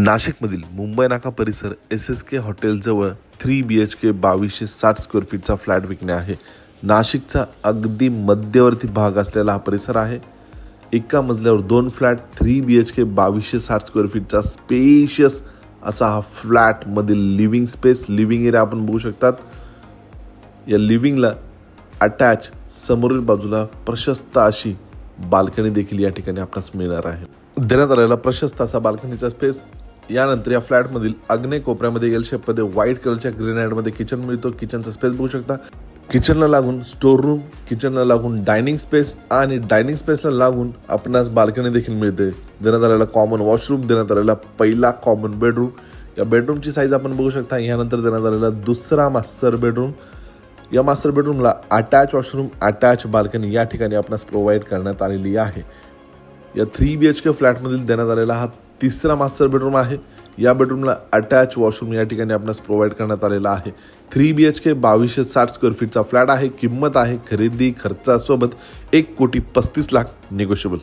नाशिकमधील मुंबई नाका परिसर SSK हॉटेलजवळ 3 BHK 2260 स्क्वेअर फीटचा फ्लॅट विकणे आहे. नाशिकचा अगदी मध्यवर्ती भाग असलेला हा परिसर आहे. एका मजल्यावर 2 फ्लॅट, 3 BHK 2260 स्क्वेअर फीटचा स्पेशियस असा हा फ्लॅटमधील लिव्हिंग स्पेस, लिव्हिंग एरिया आपण बघू शकतात. या लिव्हिंगला अटॅच समोरील बाजूला प्रशस्त अशी बाल्कनी देखील या ठिकाणी आपणास मिळणार आहे. देण्यात आलेला प्रशस्त असा बाल्कनीचा स्पेस. यानंतर या फ्लॅटमधील आग्नेय कोपऱ्यामध्ये एल शेपमध्ये व्हाईट कलरच्या ग्रेनाइटमध्ये किचन मिळतो. किचनचा स्पेस बघू शकता. किचनला लागून स्टोर रूम, किचनला लागून डायनिंग स्पेस आणि डायनिंग स्पेसला लागून आपणास बाल्कनी देखील मिळते. देण्यात आलेला कॉमन वॉशरूम, देण्यात आलेला पहिला कॉमन बेडरूम. या बेडरूमची साईज आपण बघू शकता. यानंतर देण्यात आलेला दुसरा मास्टर बेडरूम. या मास्टर बेडरूमला अटॅच वॉशरूम, अटॅच बाल्कनी या ठिकाणी आपणास प्रोव्हाइड करण्यात आलेली आहे. या 3 BHK फ्लॅटमधील देण्यात आलेला हा तिसरा मास्टर बेडरूम आहे. या बेडरूमला अटॅच वॉशरूम या ठिकाणी आपणास प्रोव्हाइड करण्यात आलेला आहे. 3 BHK 2260 स्क्वेअर फीटचा फ्लॅट आहे. किंमत आहे खरेदी खर्चासोबत 1,35,00,000 निगोशिएबल.